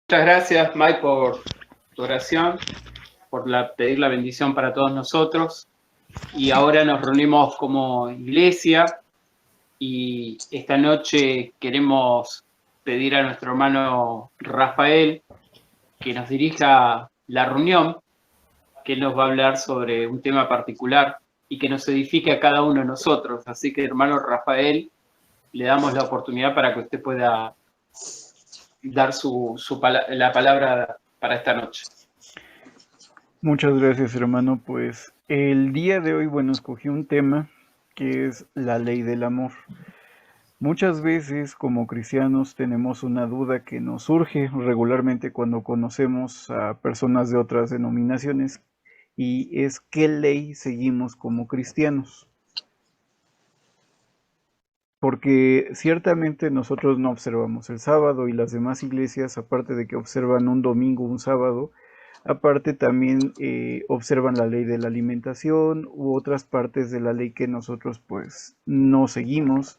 Muchas gracias, Mike, por tu oración, por pedir la bendición para todos nosotros. Y ahora nos reunimos como iglesia y esta noche queremos pedir a nuestro hermano Rafael que nos dirija la reunión, que él nos va a hablar sobre un tema particular y que nos edifique a cada uno de nosotros. Así que, hermano Rafael, le damos la oportunidad para que usted pueda dar la palabra para esta noche. Muchas gracias, hermano. Pues el día de hoy, bueno, escogí un tema que es la ley del amor. Muchas veces como cristianos tenemos una duda que nos surge regularmente cuando conocemos a personas de otras denominaciones y es ¿qué ley seguimos como cristianos? Porque ciertamente nosotros no observamos el sábado y las demás iglesias, aparte de que observan un domingo, un sábado, aparte también observan la ley de la alimentación u otras partes de la ley que nosotros pues no seguimos.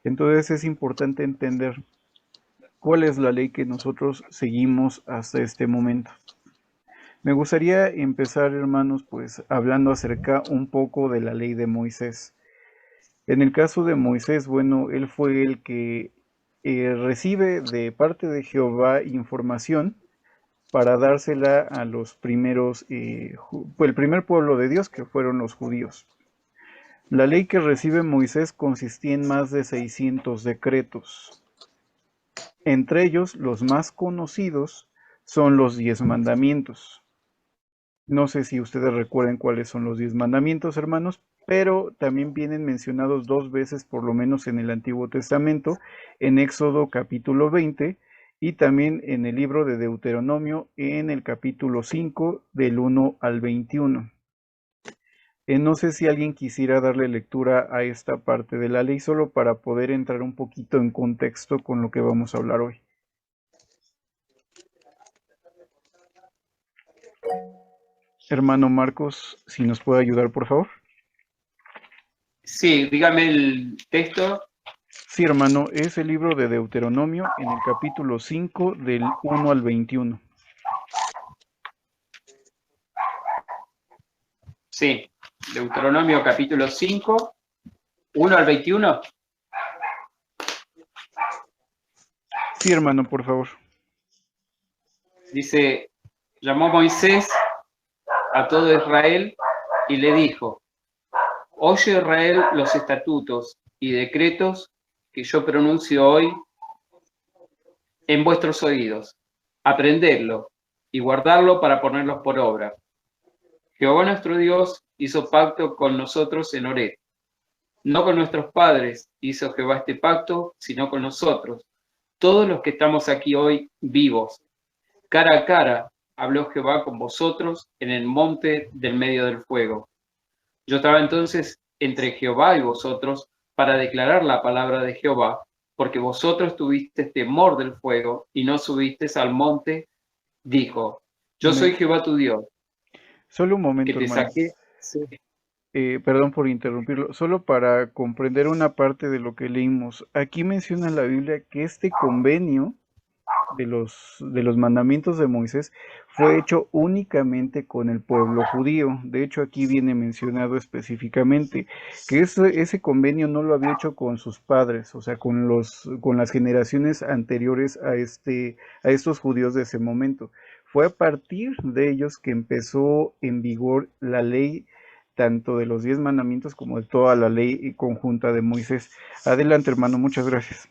Entonces es importante entender cuál es la ley que nosotros seguimos hasta este momento. Me gustaría empezar, hermanos, pues hablando acerca un poco de la ley de Moisés. En el caso de Moisés, bueno, él fue el que recibe de parte de Jehová información para dársela a los primeros, el primer pueblo de Dios, que fueron los judíos. La ley que recibe Moisés consistía en más de 600 decretos. Entre ellos, los más conocidos son los 10 mandamientos. No sé si ustedes recuerden cuáles son los 10 mandamientos, hermanos, pero también vienen mencionados dos veces, por lo menos en el Antiguo Testamento, en Éxodo capítulo 20 y también en el libro de Deuteronomio en el capítulo 5 del 1 al 21. No sé si alguien quisiera darle lectura a esta parte de la ley solo para poder entrar un poquito en contexto con lo que vamos a hablar hoy. Hermano Marcos, si nos puede ayudar, por favor. Sí, dígame el texto. Sí, hermano, es el libro de Deuteronomio en el capítulo 5 del 1 al 21. Sí, Deuteronomio capítulo 5, 1 al 21. Sí, hermano, por favor. Dice, llamó Moisés a todo Israel y le dijo, oye Israel los estatutos y decretos que yo pronuncio hoy en vuestros oídos. Aprendedlo y guardarlo para ponerlos por obra. Jehová nuestro Dios hizo pacto con nosotros en Horeb. No con nuestros padres hizo Jehová este pacto, sino con nosotros, todos los que estamos aquí hoy vivos. Cara a cara habló Jehová con vosotros en el monte del medio del fuego. Yo estaba entonces entre Jehová y vosotros para declarar la palabra de Jehová, porque vosotros tuvisteis temor del fuego y no subisteis al monte. Dijo, yo soy Me... Jehová tu Dios, Solo un que momento, te hermano. saqué. Sí. Perdón por interrumpirlo. Solo para comprender una parte de lo que leímos. Aquí menciona la Biblia que este convenio de los mandamientos de Moisés fue hecho únicamente con el pueblo judío. De hecho, aquí viene mencionado específicamente que ese convenio no lo había hecho con sus padres, o sea, con las generaciones anteriores a estos judíos de ese momento. Fue a partir de ellos que empezó en vigor la ley tanto de los 10 mandamientos como de toda la ley conjunta de Moisés. Adelante, hermano, muchas gracias.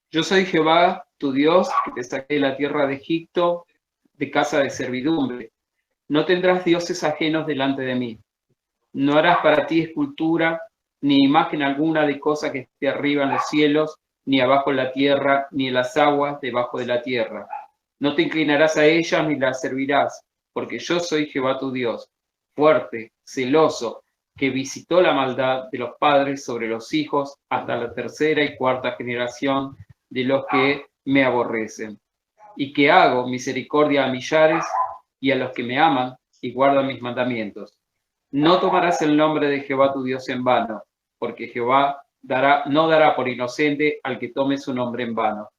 Yo soy Jehová, tu Dios, que te saqué de la tierra de Egipto, de casa de servidumbre. No tendrás dioses ajenos delante de mí. No harás para ti escultura, ni imagen alguna de cosa que esté arriba en los cielos, ni abajo en la tierra, ni en las aguas debajo de la tierra. No te inclinarás a ellas ni las servirás, porque yo soy Jehová tu Dios, fuerte, celoso, que visitó la maldad de los padres sobre los hijos hasta la tercera y cuarta generación de los que me aborrecen, y que hago misericordia a millares y a los que me aman y guardan mis mandamientos. No tomarás el nombre de Jehová tu Dios en vano, porque Jehová no dará por inocente al que tome su nombre en vano.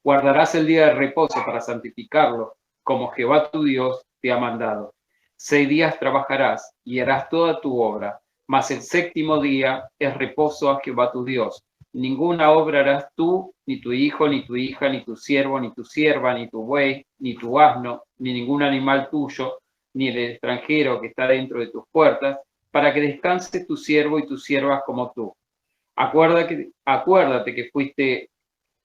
Guardarás el día de reposo para santificarlo, como Jehová tu Dios te ha mandado. 6 días trabajarás y harás toda tu obra, mas el séptimo día es reposo a Jehová tu Dios. Ninguna obra harás tú, ni tu hijo, ni tu hija, ni tu siervo, ni tu sierva, ni tu buey, ni tu asno, ni ningún animal tuyo, ni el extranjero que está dentro de tus puertas, para que descanse tu siervo y tus siervas como tú. Acuérdate que fuiste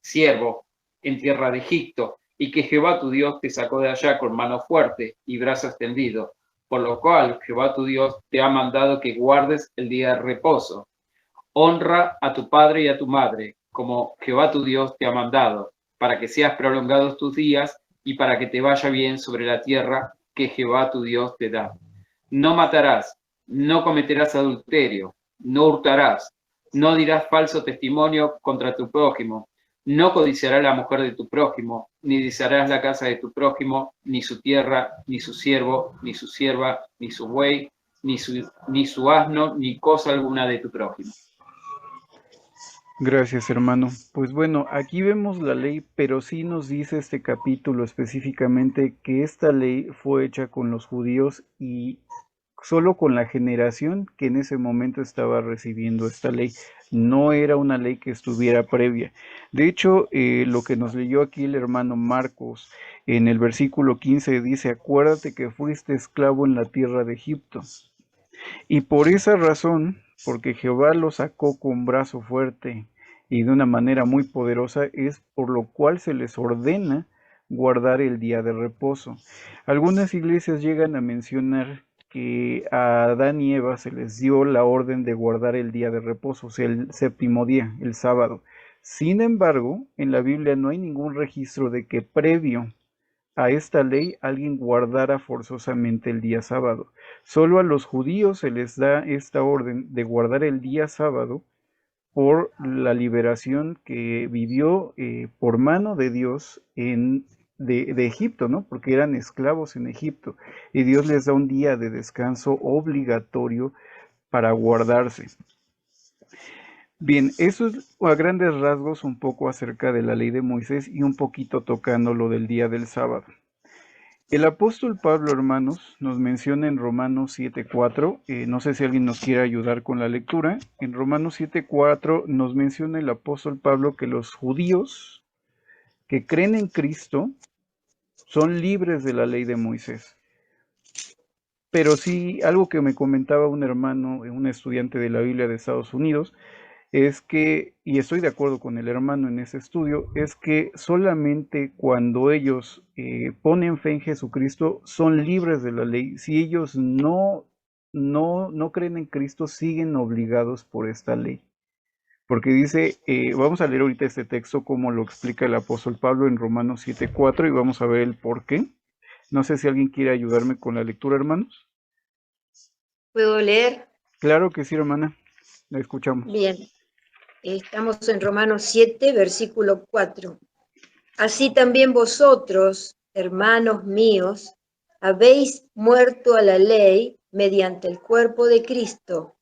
siervo en tierra de Egipto, y que Jehová tu Dios te sacó de allá con mano fuerte y brazo extendido, por lo cual Jehová tu Dios te ha mandado que guardes el día de reposo. Honra a tu padre y a tu madre, como Jehová tu Dios te ha mandado, para que seas prolongados tus días y para que te vaya bien sobre la tierra que Jehová tu Dios te da. No matarás, no cometerás adulterio, no hurtarás, no dirás falso testimonio contra tu prójimo, no codiciarás la mujer de tu prójimo, ni desearás la casa de tu prójimo, ni su tierra, ni su siervo, ni su sierva, ni su buey, ni su asno, ni cosa alguna de tu prójimo. Gracias, hermano. Pues bueno, aquí vemos la ley, pero sí nos dice este capítulo específicamente que esta ley fue hecha con los judíos y solo con la generación que en ese momento estaba recibiendo esta ley. No era una ley que estuviera previa. De hecho, lo que nos leyó aquí el hermano Marcos en el versículo 15 dice, acuérdate que fuiste esclavo en la tierra de Egipto. Y por esa razón, porque Jehová lo sacó con brazo fuerte y de una manera muy poderosa, es por lo cual se les ordena guardar el día de reposo. Algunas iglesias llegan a mencionar que a Adán y Eva se les dio la orden de guardar el día de reposo, o sea, el séptimo día, el sábado. Sin embargo, en la Biblia no hay ningún registro de que previo a esta ley alguien guardara forzosamente el día sábado. Solo a los judíos se les da esta orden de guardar el día sábado por la liberación que vivió por mano de Dios de Egipto, ¿no? Porque eran esclavos en Egipto. Y Dios les da un día de descanso obligatorio para guardarse. Bien, eso es a grandes rasgos un poco acerca de la ley de Moisés y un poquito tocando lo del día del sábado. El apóstol Pablo, hermanos, nos menciona en Romanos 7:4, no sé si alguien nos quiere ayudar con la lectura, en Romanos 7:4 nos menciona el apóstol Pablo que los judíos que creen en Cristo son libres de la ley de Moisés. Pero sí, algo que me comentaba un hermano, un estudiante de la Biblia de Estados Unidos, es que, y estoy de acuerdo con el hermano en ese estudio, es que solamente cuando ellos ponen fe en Jesucristo son libres de la ley. Si ellos no creen en Cristo, siguen obligados por esta ley. Porque dice, vamos a leer ahorita este texto como lo explica el apóstol Pablo en Romanos 7:4 y vamos a ver el por qué. No sé si alguien quiere ayudarme con la lectura, hermanos. ¿Puedo leer? Claro que sí, hermana. La escuchamos. Bien, estamos en Romanos 7, versículo 4. Así también vosotros, hermanos míos, habéis muerto a la ley mediante el cuerpo de Cristo,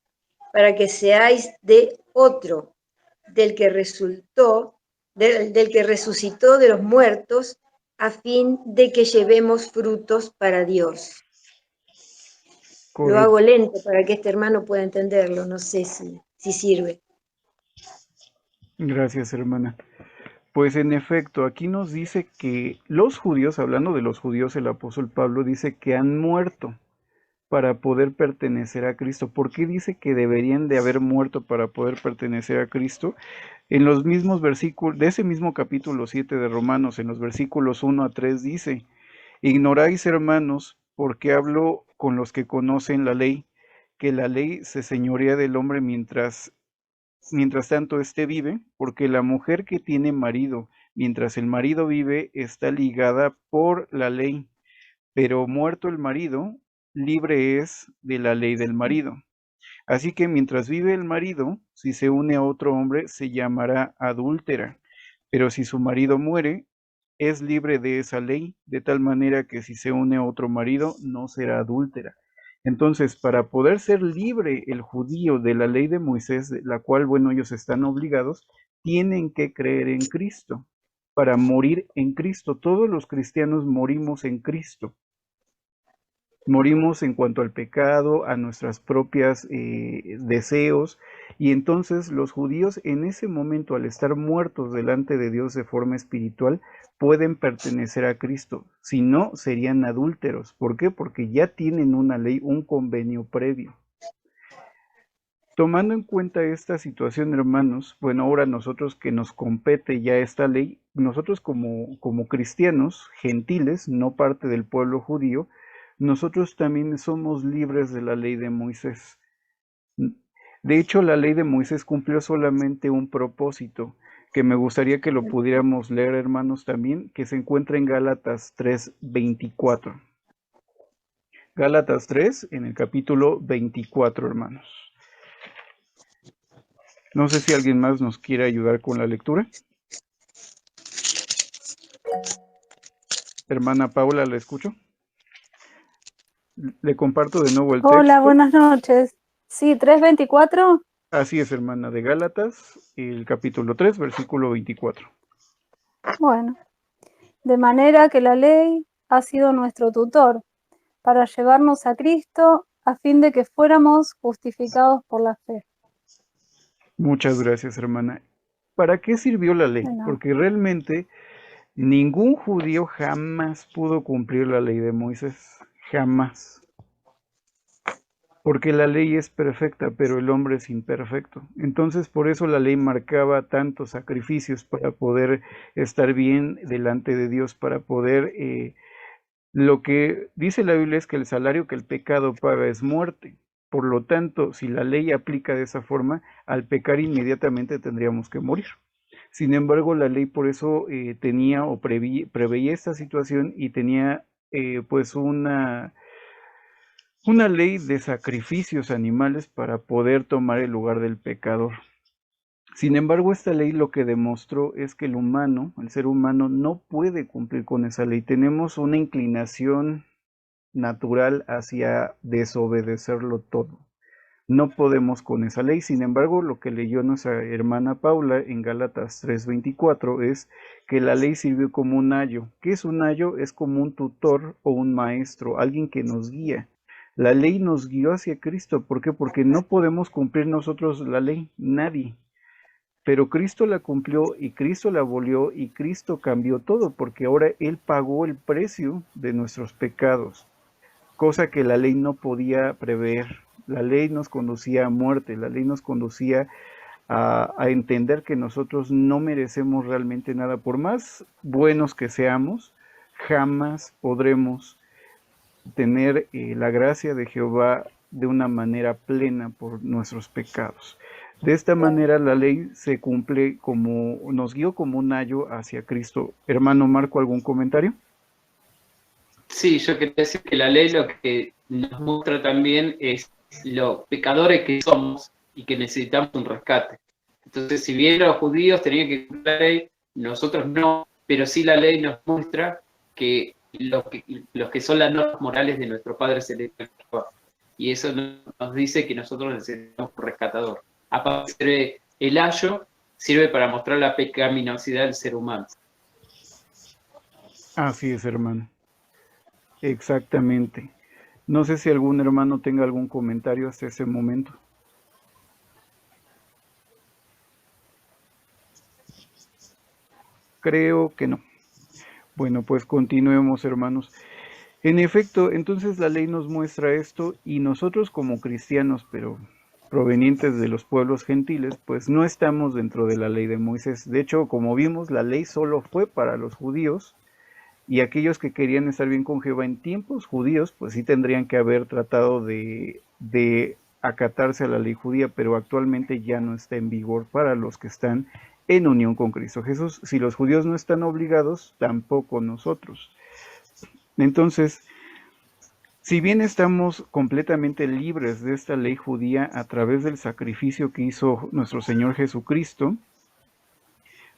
para que seáis de otro, del que resucitó de los muertos, a fin de que llevemos frutos para Dios. Lo Correcto. hago lento para que este hermano pueda entenderlo, no sé si sirve. Gracias, hermana. Pues en efecto, aquí nos dice que los judíos, hablando de los judíos, el apóstol Pablo dice que han muerto para poder pertenecer a Cristo. ¿Por qué dice que deberían de haber muerto para poder pertenecer a Cristo? En los mismos versículos, de ese mismo capítulo 7 de Romanos, en los versículos 1 a 3 dice, ignoráis, hermanos, porque hablo con los que conocen la ley, que la ley se señorea del hombre mientras tanto éste vive, porque la mujer que tiene marido, mientras el marido vive, está ligada por la ley, pero muerto el marido, libre es de la ley del marido. Así que mientras vive el marido, si se une a otro hombre, se llamará adúltera, pero si su marido muere, es libre de esa ley, de tal manera que si se une a otro marido, no será adúltera. Entonces, para poder ser libre el judío de la ley de Moisés, de la cual, bueno, ellos están obligados, tienen que creer en Cristo. para morir en Cristo. Todos los cristianos morimos en Cristo. Morimos en cuanto al pecado, a nuestras propias deseos, y entonces los judíos en ese momento, al estar muertos delante de Dios de forma espiritual, pueden pertenecer a Cristo. Si no, serían adúlteros. ¿Por qué? Porque ya tienen una ley, un convenio previo. Tomando en cuenta esta situación, hermanos, bueno, ahora nosotros que nos compete ya esta ley, nosotros como cristianos gentiles, no parte del pueblo judío, nosotros también somos libres de la ley de Moisés. De hecho, la ley de Moisés cumplió solamente un propósito, que me gustaría que lo pudiéramos leer, hermanos, también, que se encuentra en Gálatas 3:24. Gálatas 3, en el capítulo 24, hermanos. No sé si alguien más nos quiere ayudar con la lectura. Hermana Paula, ¿la escucho? Le comparto de nuevo el texto. Hola, buenas noches. Sí, 3:24. Así es, hermana, de Gálatas, el capítulo 3, versículo 24. Bueno, de manera que la ley ha sido nuestro tutor para llevarnos a Cristo a fin de que fuéramos justificados por la fe. Muchas gracias, hermana. ¿Para qué sirvió la ley? Bueno. Porque realmente ningún judío jamás pudo cumplir la ley de Moisés. Jamás. Porque la ley es perfecta, pero el hombre es imperfecto. Entonces, por eso la ley marcaba tantos sacrificios para poder estar bien delante de Dios, para poder... lo que dice la Biblia es que el salario que el pecado paga es muerte. Por lo tanto, si la ley aplica de esa forma, al pecar inmediatamente tendríamos que morir. Sin embargo, la ley por eso tenía o preveía esta situación y tenía pues una ley de sacrificios animales para poder tomar el lugar del pecador. Sin embargo, esta ley lo que demostró es que el humano, el ser humano, no puede cumplir con esa ley. Tenemos una inclinación natural hacia desobedecerlo todo. No podemos con esa ley. Sin embargo, lo que leyó nuestra hermana Paula en Gálatas 3:24 es que la ley sirvió como un ayo. ¿Qué es un ayo? Es como un tutor o un maestro, alguien que nos guía. La ley nos guió hacia Cristo. ¿Por qué? Porque no podemos cumplir nosotros la ley, nadie. Pero Cristo la cumplió y Cristo la abolió y Cristo cambió todo, porque ahora Él pagó el precio de nuestros pecados, cosa que la ley no podía prever. La ley nos conducía a muerte, la ley nos conducía a entender que nosotros no merecemos realmente nada. Por más buenos que seamos, jamás podremos tener la gracia de Jehová de una manera plena por nuestros pecados. De esta manera la ley se cumple como, nos guió como un ayo hacia Cristo. Hermano Marco, ¿algún comentario? Sí, yo quería decir que la ley lo que nos muestra también es lo pecadores que somos y que necesitamos un rescate. Entonces, si bien los judíos tenían que cumplir la ley, nosotros no, pero sí la ley nos muestra que los que son las normas morales de nuestro Padre Celestial. Y eso nos dice que nosotros necesitamos un rescatador. Aparte, el ayo sirve para mostrar la pecaminosidad del ser humano. Así es, hermano. Exactamente. No sé si algún hermano tenga algún comentario hasta ese momento. Creo que no. Bueno, pues continuemos, hermanos. En efecto, entonces la ley nos muestra esto y nosotros como cristianos, pero provenientes de los pueblos gentiles, pues no estamos dentro de la ley de Moisés. De hecho, como vimos, la ley solo fue para los judíos y aquellos que querían estar bien con Jehová en tiempos judíos, pues sí tendrían que haber tratado de acatarse a la ley judía, pero actualmente ya no está en vigor para los que están en unión con Cristo Jesús. Si los judíos no están obligados, tampoco nosotros. Entonces, si bien estamos completamente libres de esta ley judía a través del sacrificio que hizo nuestro Señor Jesucristo,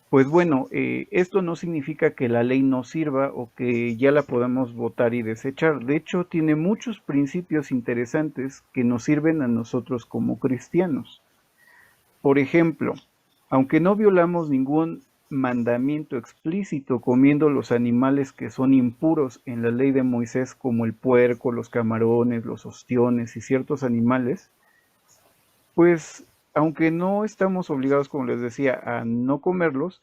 pues bueno, esto no significa que la ley no sirva o que ya la podamos votar y desechar. De hecho, tiene muchos principios interesantes que nos sirven a nosotros como cristianos. Por ejemplo, aunque no violamos ningún mandamiento explícito comiendo los animales que son impuros en la ley de Moisés, como el puerco, los camarones, los ostiones y ciertos animales, pues aunque no estamos obligados, como les decía, a no comerlos,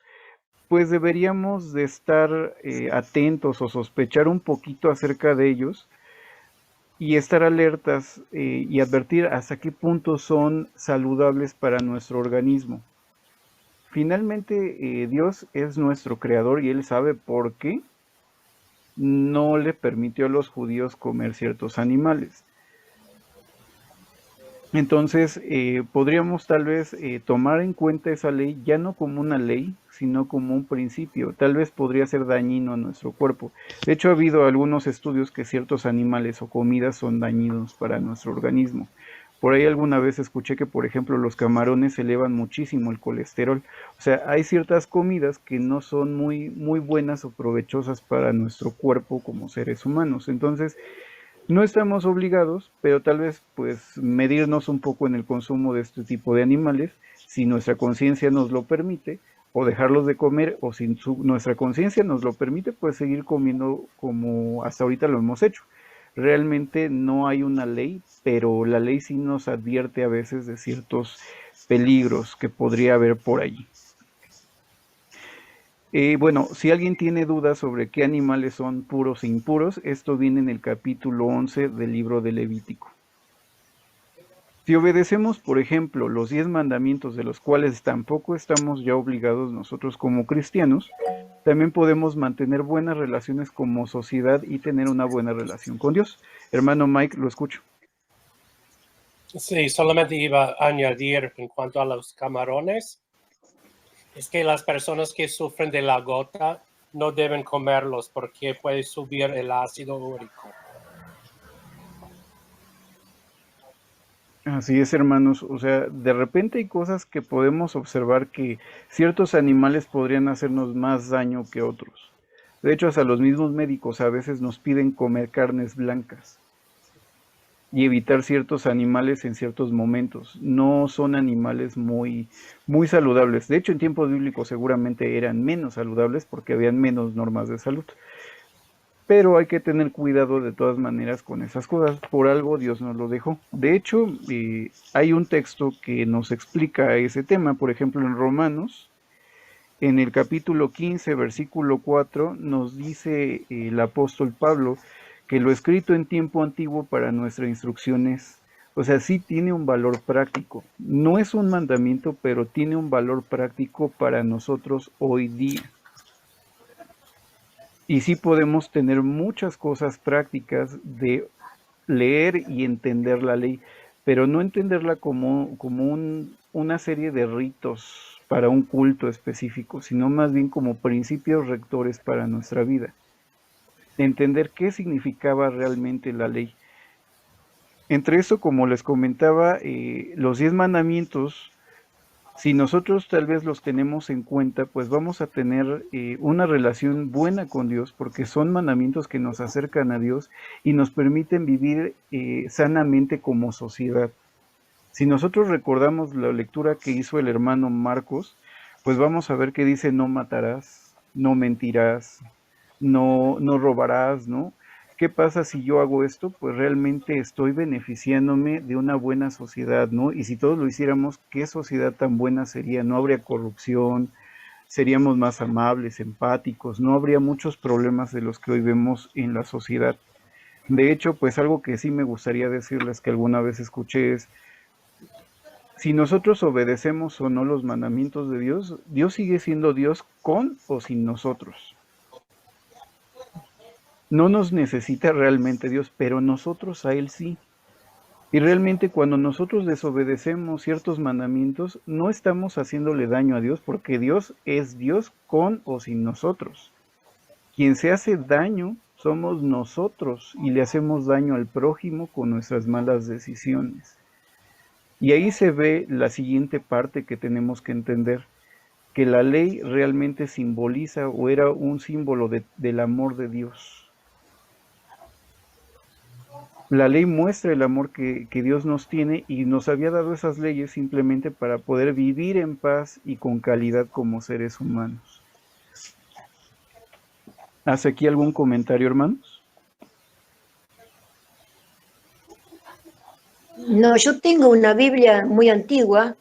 pues deberíamos de estar atentos o sospechar un poquito acerca de ellos y estar alertas y advertir hasta qué punto son saludables para nuestro organismo. Finalmente, Dios es nuestro creador y Él sabe por qué no le permitió a los judíos comer ciertos animales. Entonces, podríamos tal vez tomar en cuenta esa ley ya no como una ley, sino como un principio. Tal vez podría ser dañino a nuestro cuerpo. De hecho, ha habido algunos estudios que ciertos animales o comidas son dañinos para nuestro organismo. Por ahí alguna vez escuché que, por ejemplo, los camarones elevan muchísimo el colesterol. O sea, hay ciertas comidas que no son muy buenas o provechosas para nuestro cuerpo como seres humanos. Entonces, no estamos obligados, pero tal vez pues medirnos un poco en el consumo de este tipo de animales, si nuestra conciencia nos lo permite, o dejarlos de comer, o si nuestra conciencia nos lo permite, pues seguir comiendo como hasta ahorita lo hemos hecho. Realmente no hay una ley, pero la ley sí nos advierte a veces de ciertos peligros que podría haber por allí. Bueno, si alguien tiene dudas sobre qué animales son puros e impuros, esto viene en el capítulo 11 del libro de Levítico. Si obedecemos, por ejemplo, los 10 mandamientos de los cuales tampoco estamos ya obligados nosotros como cristianos, también podemos mantener buenas relaciones como sociedad y tener una buena relación con Dios. Hermano Mike, lo escucho. Sí, solamente iba a añadir en cuanto a los camarones, es que las personas que sufren de la gota no deben comerlos porque puede subir el ácido úrico. Así es, hermanos. O sea, de repente hay cosas que podemos observar que ciertos animales podrían hacernos más daño que otros. De hecho, hasta los mismos médicos a veces nos piden comer carnes blancas y evitar ciertos animales en ciertos momentos. No son animales muy saludables. De hecho, en tiempos bíblicos seguramente eran menos saludables porque habían menos normas de salud. Pero hay que tener cuidado de todas maneras con esas cosas. Por algo Dios nos lo dejó. De hecho, hay un texto que nos explica ese tema. Por ejemplo, en Romanos, en el capítulo 15, versículo 4, nos dice el apóstol Pablo que lo escrito en tiempo antiguo para nuestra instrucción es, o sea, sí tiene un valor práctico. No es un mandamiento, pero tiene un valor práctico para nosotros hoy día. Y sí podemos tener muchas cosas prácticas de leer y entender la ley, pero no entenderla como una serie de ritos para un culto específico, sino más bien como principios rectores para nuestra vida. Entender qué significaba realmente la ley. Entre eso, como les comentaba, los 10 mandamientos, si nosotros tal vez los tenemos en cuenta, pues vamos a tener una relación buena con Dios, porque son mandamientos que nos acercan a Dios y nos permiten vivir sanamente como sociedad. Si nosotros recordamos la lectura que hizo el hermano Marcos, pues vamos a ver que dice no matarás, no mentirás, no robarás, ¿no? ¿Qué pasa si yo hago esto? Pues realmente estoy beneficiándome de una buena sociedad, ¿no? Y si todos lo hiciéramos, ¿qué sociedad tan buena sería? No habría corrupción, seríamos más amables, empáticos, no habría muchos problemas de los que hoy vemos en la sociedad. De hecho, pues algo que sí me gustaría decirles que alguna vez escuché es, si nosotros obedecemos o no los mandamientos de Dios, Dios sigue siendo Dios con o sin nosotros. No nos necesita realmente Dios, pero nosotros a Él sí. Y realmente cuando nosotros desobedecemos ciertos mandamientos, no estamos haciéndole daño a Dios, porque Dios es Dios con o sin nosotros. Quien se hace daño somos nosotros y le hacemos daño al prójimo con nuestras malas decisiones. Y ahí se ve la siguiente parte que tenemos que entender, que la ley realmente simboliza o era un símbolo del amor de Dios. La ley muestra el amor que Dios nos tiene y nos había dado esas leyes simplemente para poder vivir en paz y con calidad como seres humanos. ¿Hace aquí algún comentario, hermanos? No, yo tengo una Biblia muy antigua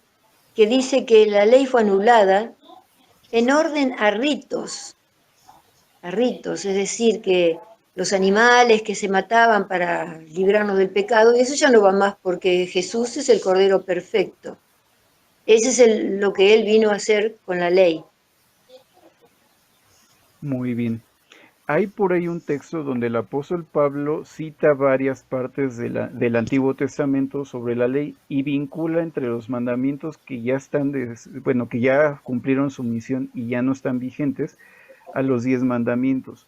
que dice que la ley fue anulada en orden a ritos, es decir, que los animales que se mataban para librarnos del pecado, eso ya no va más porque Jesús es el Cordero perfecto. Ese es lo que Él vino a hacer con la ley. Muy bien. Hay por ahí un texto donde el apóstol Pablo cita varias partes del Antiguo Testamento sobre la ley y vincula entre los mandamientos que ya están, bueno, que ya cumplieron su misión y ya no están vigentes, a los 10 mandamientos.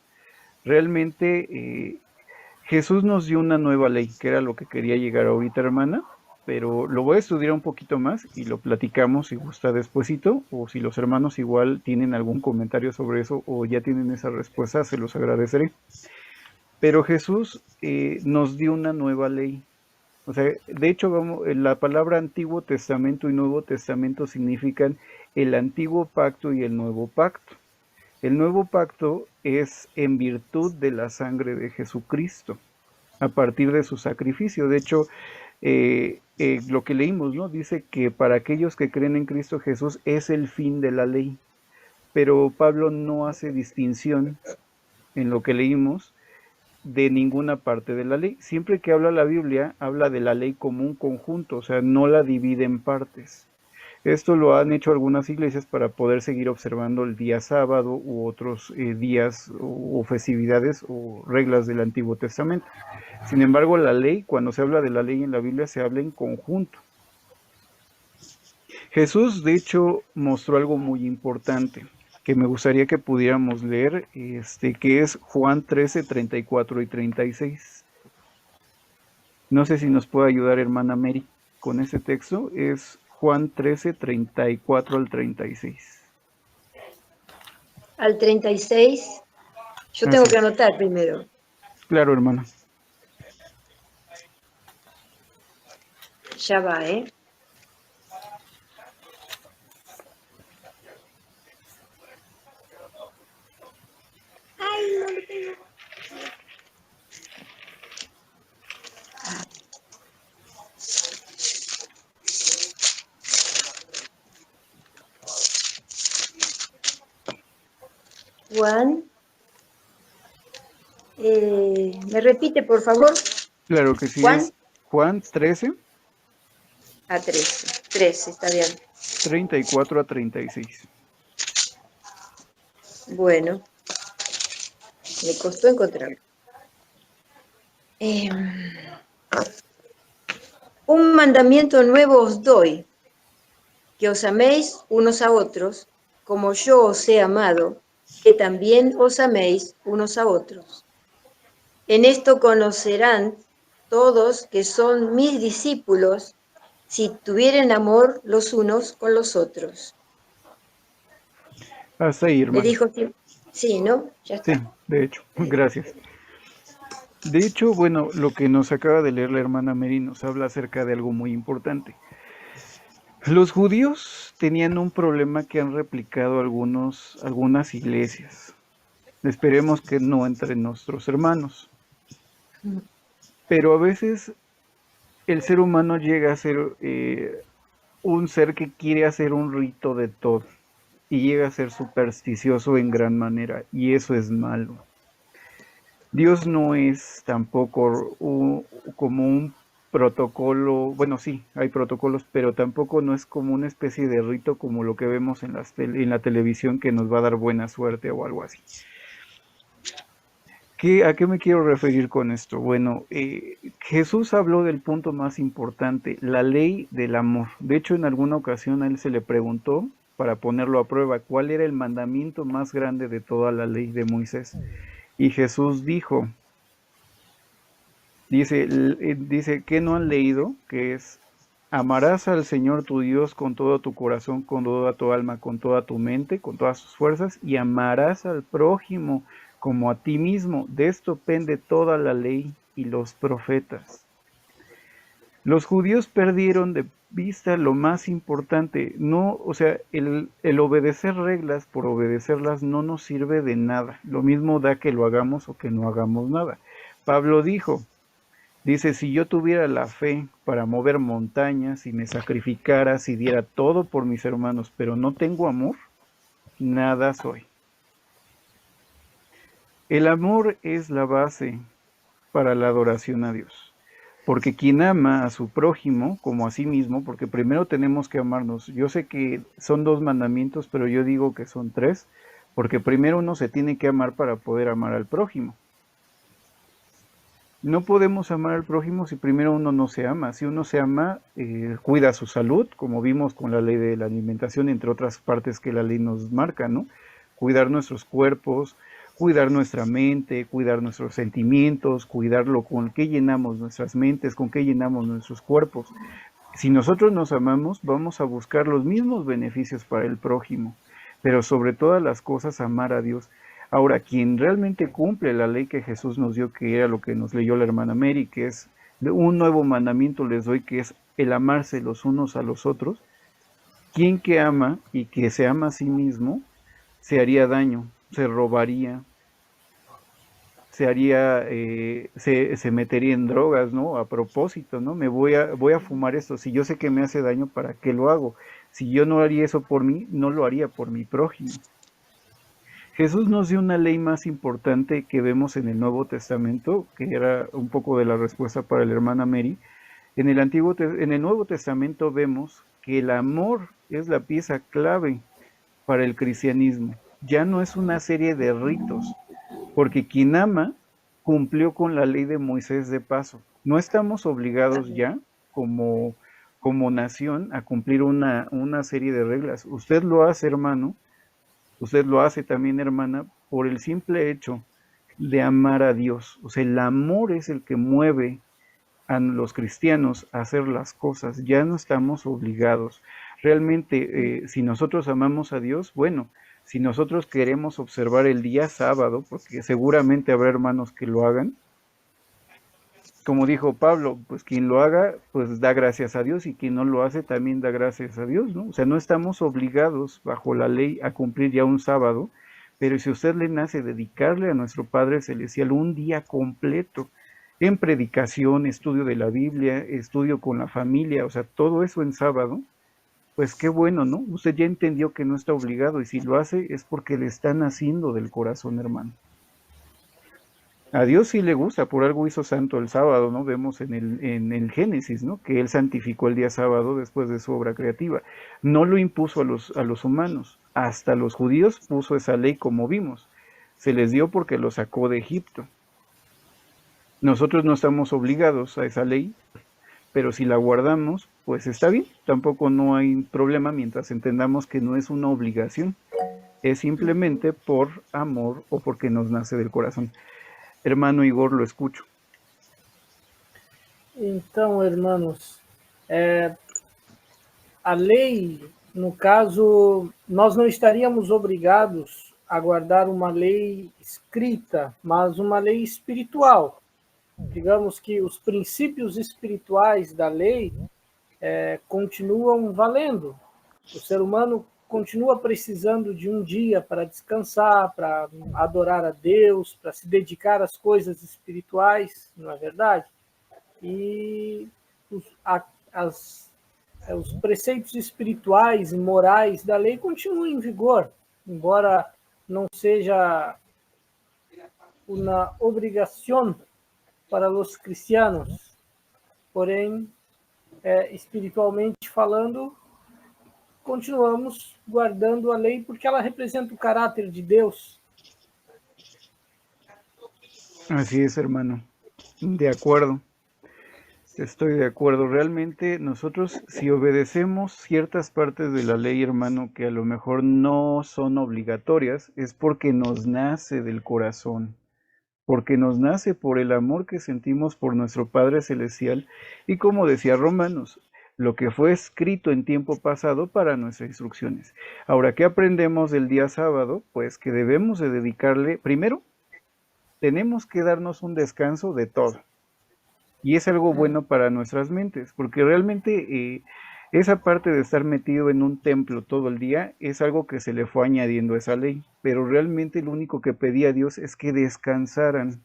Realmente Jesús nos dio una nueva ley, que era lo que quería llegar ahorita, hermana, pero lo voy a estudiar un poquito más y lo platicamos si gusta despuesito, o si los hermanos igual tienen algún comentario sobre eso o ya tienen esa respuesta, se los agradeceré. Pero Jesús nos dio una nueva ley. O sea, de hecho, la palabra Antiguo Testamento y Nuevo Testamento significan el Antiguo Pacto y el Nuevo Pacto. El Nuevo Pacto es en virtud de la sangre de Jesucristo, a partir de su sacrificio. De hecho, lo que leímos, ¿no? Dice que para aquellos que creen en Cristo Jesús es el fin de la ley. Pero Pablo no hace distinción en lo que leímos de ninguna parte de la ley. Siempre que habla la Biblia, habla de la ley como un conjunto, o sea, no la divide en partes. Esto lo han hecho algunas iglesias para poder seguir observando el día sábado u otros días o festividades o reglas del Antiguo Testamento. Sin embargo, la ley, cuando se habla de la ley en la Biblia, se habla en conjunto. Jesús, de hecho, mostró algo muy importante que me gustaría que pudiéramos leer, que es Juan 13, 34 y 36. No sé si nos puede ayudar hermana Mary con ese texto. Es Juan 13, 34 al 36. Al 36, yo tengo que anotar primero. Claro, hermana. Ya va, ¿eh? Ay, no lo tengo. Juan, ¿me repite, por favor? Claro que sí. Juan. Es Juan 13. A 13. 13, está bien. 34 a 36. Bueno, me costó encontrarlo. Un mandamiento nuevo os doy, que os améis unos a otros, como yo os he amado, que también os améis unos a otros. En esto conocerán todos que son mis discípulos, si tuvieren amor los unos con los otros. Hasta ahí, Le hermano. dijo que sí, ¿no? Ya está. Sí, de hecho, gracias. De hecho, bueno, lo que nos acaba de leer la hermana Mary nos habla acerca de algo muy importante. Los judíos tenían un problema que han replicado algunas iglesias. Esperemos que no entre nuestros hermanos. Pero a veces el ser humano llega a ser un ser que quiere hacer un rito de todo y llega a ser supersticioso en gran manera, y eso es malo. Dios no es tampoco como un protocolo, bueno, sí, hay protocolos, pero tampoco no es como una especie de rito como lo que vemos en la televisión que nos va a dar buena suerte o algo así. ¿A qué me quiero referir con esto? Bueno, Jesús habló del punto más importante, la ley del amor. De hecho, en alguna ocasión a él se le preguntó, para ponerlo a prueba, cuál era el mandamiento más grande de toda la ley de Moisés. Y Jesús dijo, dice que no han leído, que es: amarás al Señor tu Dios con todo tu corazón, con toda tu alma, con toda tu mente, con todas tus fuerzas, y amarás al prójimo como a ti mismo. De esto pende toda la ley y los profetas. Los judíos perdieron de vista lo más importante. No, o sea, el obedecer reglas por obedecerlas no nos sirve de nada. Lo mismo da que lo hagamos o que no hagamos nada. Pablo dice, si yo tuviera la fe para mover montañas, si me sacrificara, si diera todo por mis hermanos, pero no tengo amor, nada soy. El amor es la base para la adoración a Dios. Porque quien ama a su prójimo como a sí mismo, porque primero tenemos que amarnos. Yo sé que son 2 mandamientos, pero yo digo que son 3, porque primero uno se tiene que amar para poder amar al prójimo. No podemos amar al prójimo si primero uno no se ama. Si uno se ama, cuida su salud, como vimos con la ley de la alimentación, entre otras partes que la ley nos marca, ¿no? Cuidar nuestros cuerpos, cuidar nuestra mente, cuidar nuestros sentimientos, cuidarlo con qué llenamos nuestras mentes, con qué llenamos nuestros cuerpos. Si nosotros nos amamos, vamos a buscar los mismos beneficios para el prójimo, pero sobre todas las cosas amar a Dios. Ahora, quien realmente cumple la ley que Jesús nos dio, que era lo que nos leyó la hermana Mary, que es un nuevo mandamiento les doy, que es el amarse los unos a los otros, quien que ama y que se ama a sí mismo, se haría daño, se robaría, se metería en drogas, ¿no? A propósito, ¿no? Voy a fumar esto. Si yo sé que me hace daño, ¿para qué lo hago? Si yo no haría eso por mí, no lo haría por mi prójimo. Jesús nos dio una ley más importante que vemos en el Nuevo Testamento, que era un poco de la respuesta para la hermana Mary. En el Nuevo Testamento vemos que el amor es la pieza clave para el cristianismo. Ya no es una serie de ritos, porque quien ama cumplió con la ley de Moisés de paso. No estamos obligados ya como nación a cumplir una serie de reglas. Usted lo hace, hermano, usted lo hace también, hermana, por el simple hecho de amar a Dios. O sea, el amor es el que mueve a los cristianos a hacer las cosas. Ya no estamos obligados. Realmente, si nosotros amamos a Dios, bueno, si nosotros queremos observar el día sábado, porque seguramente habrá hermanos que lo hagan, como dijo Pablo, pues quien lo haga, pues da gracias a Dios, y quien no lo hace también da gracias a Dios, ¿no? O sea, no estamos obligados bajo la ley a cumplir ya un sábado, pero si a usted le nace dedicarle a nuestro Padre Celestial un día completo, en predicación, estudio de la Biblia, estudio con la familia, o sea, todo eso en sábado, pues qué bueno, ¿no? Usted ya entendió que no está obligado, y si lo hace es porque le están haciendo del corazón, hermano. A Dios sí le gusta, por algo hizo santo el sábado, ¿no? Vemos en el Génesis, ¿no? Que Él santificó el día sábado después de su obra creativa. No lo impuso a los humanos, hasta los judíos puso esa ley, como vimos. Se les dio porque lo sacó de Egipto. Nosotros no estamos obligados a esa ley, pero si la guardamos, pues está bien, tampoco no hay problema mientras entendamos que no es una obligación, es simplemente por amor o porque nos nace del corazón. Hermano Igor, lo escucho. Então, irmãos, a lei, no caso, nós não estaríamos obrigados a guardar uma lei escrita, mas uma lei espiritual. Digamos que os princípios espirituais da lei continuam valendo. O ser humano continua precisando de um dia para descansar, para adorar a Deus, para se dedicar às coisas espirituais, não é verdade? E os preceitos espirituais e morais da lei continuam em vigor, embora não seja uma obrigação para os cristianos, porém, espiritualmente falando, continuamos guardando a lei porque ela representa o caráter de Deus. Así es, hermano. De acuerdo. Estoy de acuerdo. Realmente nosotros, si obedecemos ciertas partes de la ley, hermano, que a lo mejor no son obligatorias, es porque nos nace del corazón, porque nos nace por el amor que sentimos por nuestro Padre Celestial, y como decía Romanos, lo que fue escrito en tiempo pasado para nuestras instrucciones. Ahora, ¿qué aprendemos del día sábado? Pues que debemos de dedicarle, primero, tenemos que darnos un descanso de todo. Y es algo bueno para nuestras mentes, porque realmente esa parte de estar metido en un templo todo el día es algo que se le fue añadiendo a esa ley, pero realmente lo único que pedía Dios es que descansaran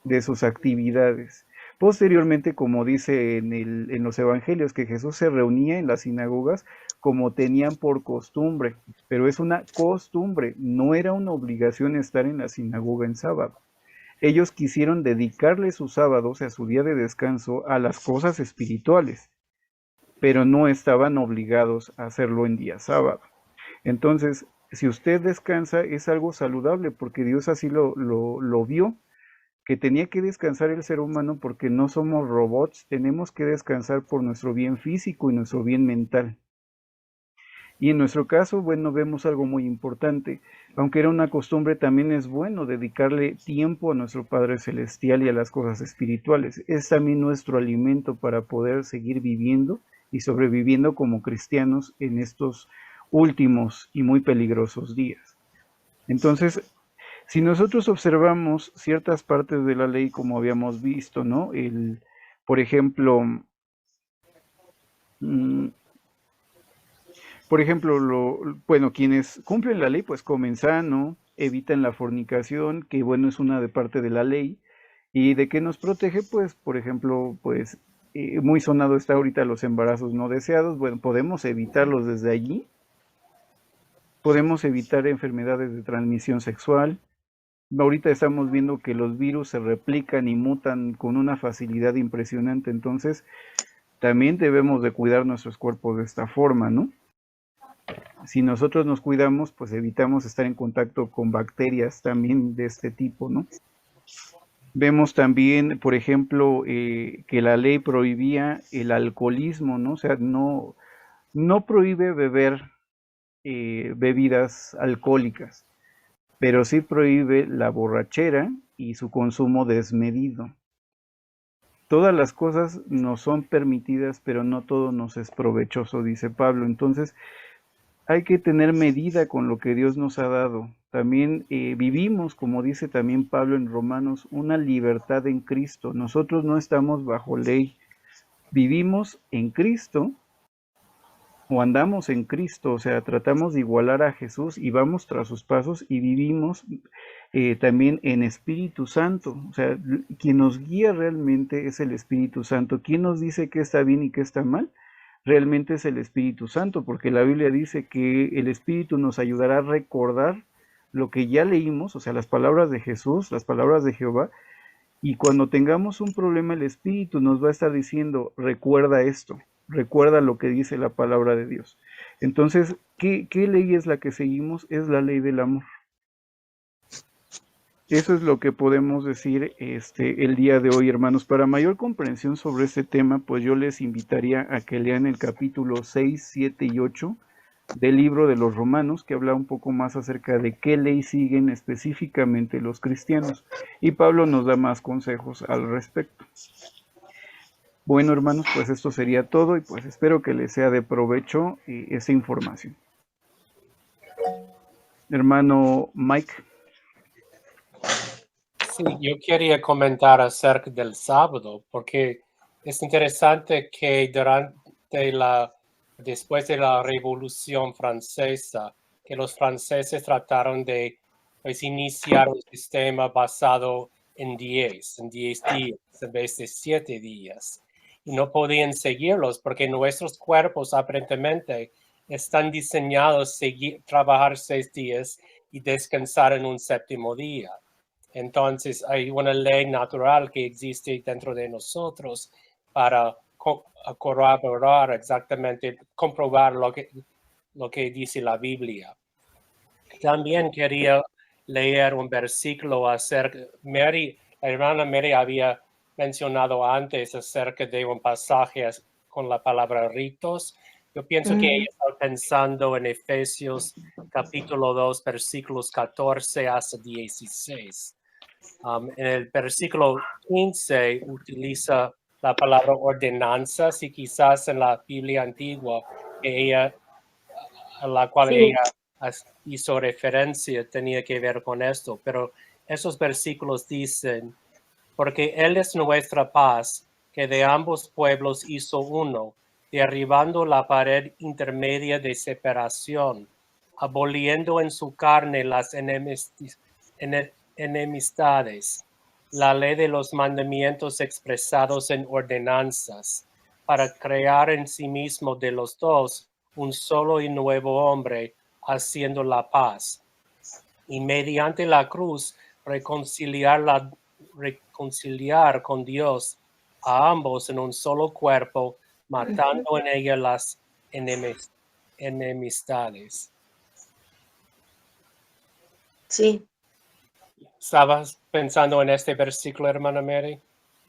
de sus actividades. Posteriormente, como dice en los evangelios, que Jesús se reunía en las sinagogas como tenían por costumbre, pero es una costumbre, no era una obligación estar en la sinagoga en sábado. Ellos quisieron dedicarle sus sábados, a su día de descanso, a las cosas espirituales, pero no estaban obligados a hacerlo en día sábado. Entonces, si usted descansa, es algo saludable, porque Dios así lo vio, que tenía que descansar el ser humano porque no somos robots, tenemos que descansar por nuestro bien físico y nuestro bien mental. Y en nuestro caso, bueno, vemos algo muy importante. Aunque era una costumbre, también es bueno dedicarle tiempo a nuestro Padre Celestial y a las cosas espirituales. Es también nuestro alimento para poder seguir viviendo y sobreviviendo como cristianos en estos últimos y muy peligrosos días. Entonces, si nosotros observamos ciertas partes de la ley, como habíamos visto, ¿no? Por ejemplo, bueno, quienes cumplen la ley, pues comen sano, evitan la fornicación, que bueno, es una de parte de la ley. ¿Y de qué nos protege? Pues, por ejemplo, pues muy sonado está ahorita los embarazos no deseados. Bueno, podemos evitarlos desde allí. Podemos evitar enfermedades de transmisión sexual. Ahorita estamos viendo que los virus se replican y mutan con una facilidad impresionante, entonces también debemos de cuidar nuestros cuerpos de esta forma, ¿no? Si nosotros nos cuidamos, pues evitamos estar en contacto con bacterias también de este tipo, ¿no? Vemos también, por ejemplo, que la ley prohibía el alcoholismo, ¿no? O sea, no prohíbe beber bebidas alcohólicas, pero sí prohíbe la borrachera y su consumo desmedido. Todas las cosas nos son permitidas, pero no todo nos es provechoso, dice Pablo. Entonces, hay que tener medida con lo que Dios nos ha dado. También vivimos, como dice también Pablo en Romanos, una libertad en Cristo. Nosotros no estamos bajo ley, vivimos en Cristo o andamos en Cristo, o sea, tratamos de igualar a Jesús y vamos tras sus pasos y vivimos también en Espíritu Santo. O sea, quien nos guía realmente es el Espíritu Santo. ¿Quién nos dice qué está bien y qué está mal? Realmente es el Espíritu Santo, porque la Biblia dice que el Espíritu nos ayudará a recordar lo que ya leímos, o sea, las palabras de Jesús, las palabras de Jehová, y cuando tengamos un problema el Espíritu nos va a estar diciendo, recuerda esto, recuerda lo que dice la palabra de Dios. Entonces, ¿qué ley es la que seguimos? Es la ley del amor. Eso es lo que podemos decir el día de hoy, hermanos. Para mayor comprensión sobre este tema, pues yo les invitaría a que lean el capítulo 6, 7 y 8 del libro de los Romanos, que habla un poco más acerca de qué ley siguen específicamente los cristianos. Y Pablo nos da más consejos al respecto. Bueno, hermanos, pues esto sería todo y pues espero que les sea de provecho esa información. Hermano Mike. Sí, yo quería comentar acerca del sábado, porque es interesante que después de la Revolución Francesa, que los franceses trataron de iniciar un sistema basado en 10 días en vez de 7 días. Y no podían seguirlos porque nuestros cuerpos aparentemente están diseñados a trabajar 6 días y descansar en un séptimo día. Entonces hay una ley natural que existe dentro de nosotros para corroborar exactamente, comprobar lo que dice la Biblia. También quería leer un versículo acerca, la hermana Mary había mencionado antes acerca de un pasaje con la palabra ritos. Yo pienso que ella está pensando en Efesios capítulo 2, versículos 14 hasta 16. En el versículo 15 utiliza la palabra ordenanzas y quizás en la Biblia antigua a la cual ella hizo referencia tenía que ver con esto, pero esos versículos dicen porque Él es nuestra paz, que de ambos pueblos hizo uno, derribando la pared intermedia de separación, aboliendo en su carne las enemistades, la ley de los mandamientos expresados en ordenanzas, para crear en sí mismo de los dos un solo y nuevo hombre, haciendo la paz, y mediante la cruz reconciliar con Dios a ambos en un solo cuerpo, matando en ella las enemistades. Sí, ¿Estabas pensando en este versículo, hermana Mary?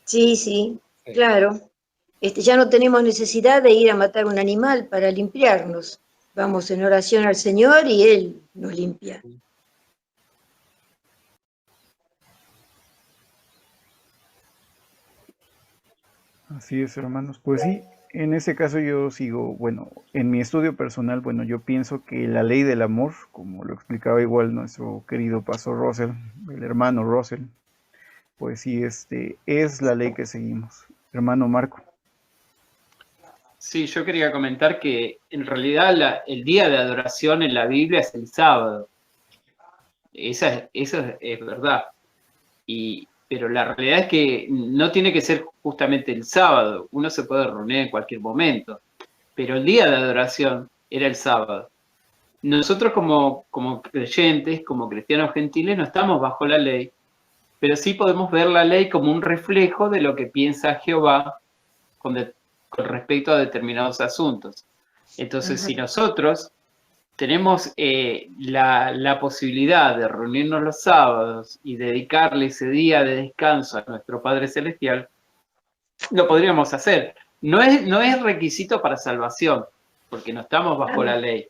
sí, Sí. claro. Ya no tenemos necesidad de ir a matar un animal para limpiarnos. Vamos en oración al Señor y Él nos limpia. Así es, hermanos. Pues sí, en ese caso yo sigo, bueno, en mi estudio personal, bueno, yo pienso que la ley del amor, como lo explicaba igual nuestro querido pastor Russell, el hermano Russell, pues sí, es la ley que seguimos. Hermano Marco. Sí, yo quería comentar que en realidad el día de adoración en la Biblia es el sábado. Esa es verdad. Pero la realidad es que no tiene que ser justamente el sábado. Uno se puede reunir en cualquier momento. Pero el día de adoración era el sábado. Nosotros como creyentes, como cristianos gentiles, no estamos bajo la ley, pero sí podemos ver la ley como un reflejo de lo que piensa Jehová con respecto a determinados asuntos. Entonces, si nosotros tenemos la posibilidad de reunirnos los sábados y dedicarle ese día de descanso a nuestro Padre Celestial, lo podríamos hacer. No es requisito para salvación, porque no estamos bajo la ley.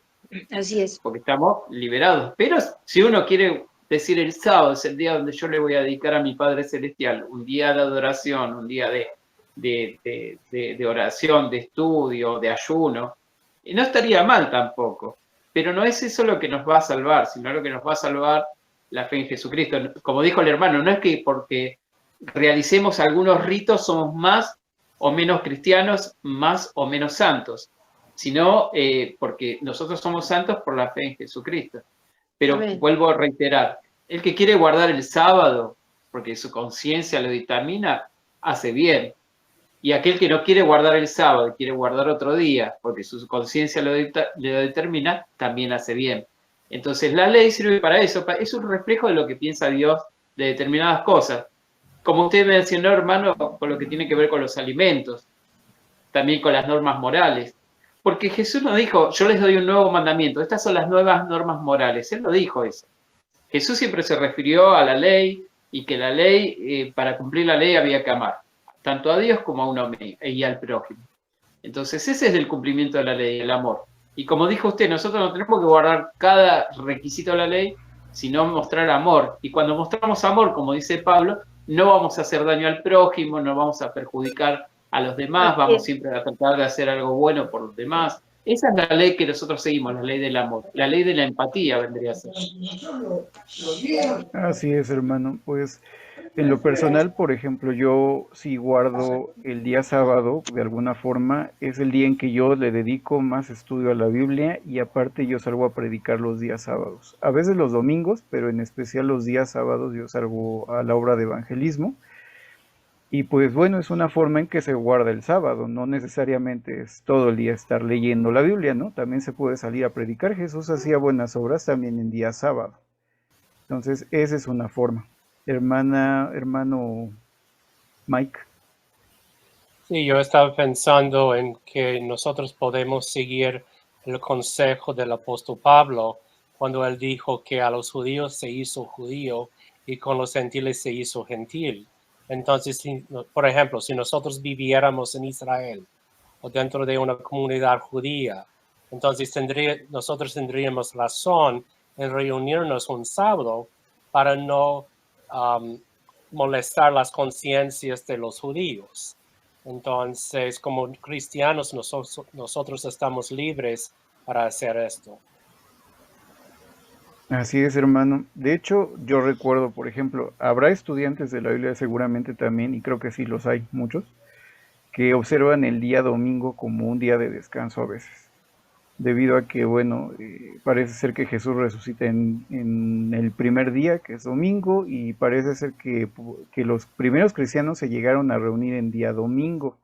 Así es. Porque estamos liberados. Pero si uno quiere decir el sábado es el día donde yo le voy a dedicar a mi Padre Celestial, un día de adoración, un día de oración, de estudio, de ayuno, y no estaría mal tampoco. Pero no es eso lo que nos va a salvar, sino lo que nos va a salvar la fe en Jesucristo. Como dijo el hermano, no es que porque realicemos algunos ritos somos más o menos cristianos, más o menos santos, sino porque nosotros somos santos por la fe en Jesucristo. Pero Amén. vuelvo a reiterar, el que quiere guardar el sábado, porque su conciencia lo dictamina, hace bien. Y aquel que no quiere guardar el sábado, quiere guardar otro día, porque su conciencia lo determina, también hace bien. Entonces la ley sirve para eso, es un reflejo de lo que piensa Dios de determinadas cosas. Como usted mencionó, hermano, con lo que tiene que ver con los alimentos, también con las normas morales. Porque Jesús nos dijo, yo les doy un nuevo mandamiento, estas son las nuevas normas morales. Él no dijo eso. Jesús siempre se refirió a la ley y que la ley, para cumplir la ley había que amar, tanto a Dios como a uno y al prójimo. Entonces ese es el cumplimiento de la ley, el amor. Y como dijo usted, nosotros no tenemos que guardar cada requisito de la ley, sino mostrar amor. Y cuando mostramos amor, como dice Pablo, no vamos a hacer daño al prójimo, no vamos a perjudicar a los demás, vamos siempre a tratar de hacer algo bueno por los demás. Esa es la ley que nosotros seguimos, la ley del amor, la ley de la empatía vendría a ser. Así es, hermano. Pues en lo personal, por ejemplo, yo si guardo el día sábado, de alguna forma, es el día en que yo le dedico más estudio a la Biblia y aparte yo salgo a predicar los días sábados. A veces los domingos, pero en especial los días sábados yo salgo a la obra de evangelismo. Y pues bueno, es una forma en que se guarda el sábado, no necesariamente es todo el día estar leyendo la Biblia, ¿no? También se puede salir a predicar. Jesús hacía buenas obras también en día sábado. Entonces, esa es una forma. Hermano Mike. Sí, yo estaba pensando en que nosotros podemos seguir el consejo del apóstol Pablo cuando él dijo que a los judíos se hizo judío y con los gentiles se hizo gentil. Entonces, por ejemplo, si nosotros viviéramos en Israel o dentro de una comunidad judía, entonces nosotros tendríamos razón en reunirnos un sábado para no molestar las conciencias de los judíos. Entonces, como cristianos, nosotros estamos libres para hacer esto. Así es, hermano. De hecho, yo recuerdo, por ejemplo, habrá estudiantes de la Biblia seguramente también, y creo que sí los hay, muchos, que observan el día domingo como un día de descanso a veces, debido a que, bueno, parece ser que Jesús resucita en el primer día, que es domingo, y parece ser que los primeros cristianos se llegaron a reunir en día domingo.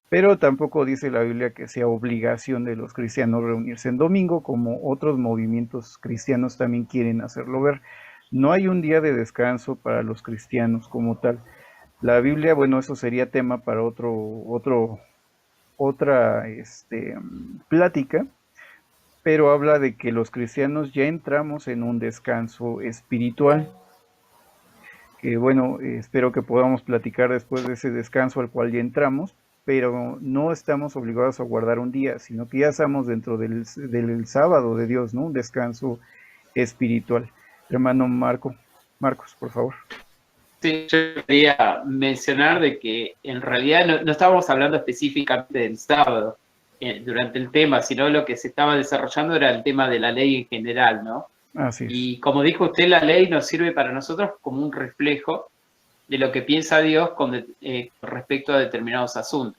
Pero tampoco dice la Biblia que sea obligación de los cristianos reunirse en domingo, como otros movimientos cristianos también quieren hacerlo ver. No hay un día de descanso para los cristianos como tal. La Biblia, bueno, eso sería tema para otra plática, pero habla de que los cristianos ya entramos en un descanso espiritual. Que bueno, espero que podamos platicar después de ese descanso al cual ya entramos, pero no estamos obligados a guardar un día, sino que ya estamos dentro del sábado de Dios, ¿no? Un descanso espiritual. Hermano Marcos, por favor. Sí, yo quería mencionar de que en realidad no estábamos hablando específicamente del sábado durante el tema, sino lo que se estaba desarrollando era el tema de la ley en general, ¿no? Así es. Y como dijo usted, la ley nos sirve para nosotros como un reflejo de lo que piensa Dios con respecto a determinados asuntos.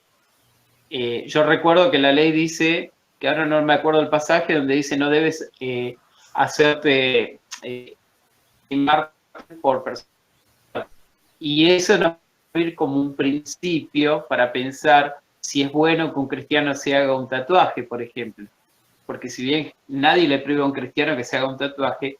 Yo recuerdo que la ley dice, que ahora no me acuerdo el pasaje, donde dice no debes hacerte por personas. Y eso nos va a servir como un principio para pensar si es bueno que un cristiano se haga un tatuaje, por ejemplo. Porque si bien nadie le prohíbe a un cristiano que se haga un tatuaje,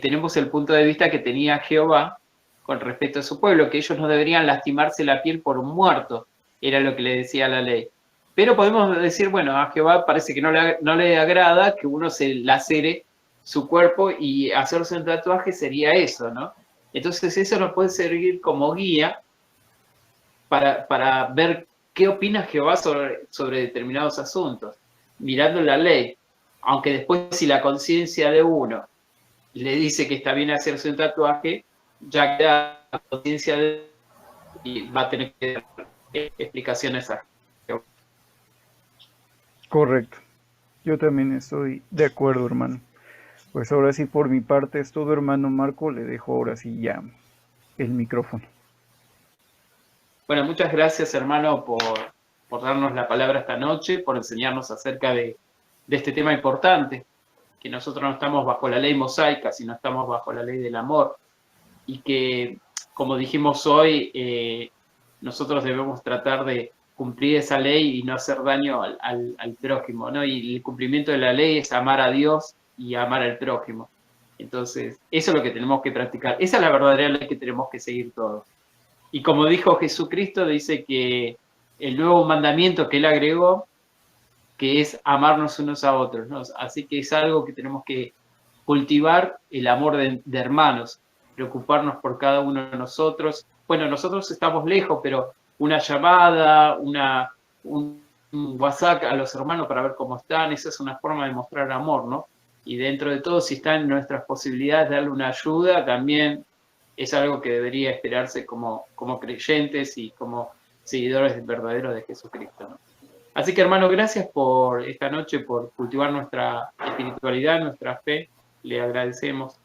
tenemos el punto de vista que tenía Jehová con respecto a su pueblo, que ellos no deberían lastimarse la piel por un muerto, era lo que le decía la ley. Pero podemos decir, bueno, a Jehová parece que no le agrada que uno se lacere su cuerpo y hacerse un tatuaje sería eso, ¿no? Entonces eso nos puede servir como guía para ver qué opina Jehová sobre determinados asuntos, mirando la ley. Aunque después si la conciencia de uno le dice que está bien hacerse un tatuaje, ya queda la conciencia de y va a tener que dar explicaciones a Jehová. Correcto. Yo también estoy de acuerdo, hermano. Pues ahora sí, por mi parte es todo, hermano Marco. Le dejo ahora sí ya el micrófono. Bueno, muchas gracias, hermano, por darnos la palabra esta noche, por enseñarnos acerca de este tema importante, que nosotros no estamos bajo la ley mosaica, sino estamos bajo la ley del amor, y que, como dijimos hoy, nosotros debemos tratar de cumplir esa ley y no hacer daño al prójimo, ¿no? Y el cumplimiento de la ley es amar a Dios y amar al prójimo. Entonces, eso es lo que tenemos que practicar. Esa es la verdadera ley que tenemos que seguir todos. Y como dijo Jesucristo, dice que el nuevo mandamiento que él agregó, que es amarnos unos a otros, ¿no? Así que es algo que tenemos que cultivar, el amor de hermanos, preocuparnos por cada uno de nosotros. Bueno, nosotros estamos lejos, pero una llamada, un WhatsApp a los hermanos para ver cómo están, esa es una forma de mostrar amor, ¿no? Y dentro de todo, si están en nuestras posibilidades de darle una ayuda, también es algo que debería esperarse como creyentes y como seguidores verdaderos de Jesucristo, ¿no? Así que, hermano, gracias por esta noche, por cultivar nuestra espiritualidad, nuestra fe. Le agradecemos.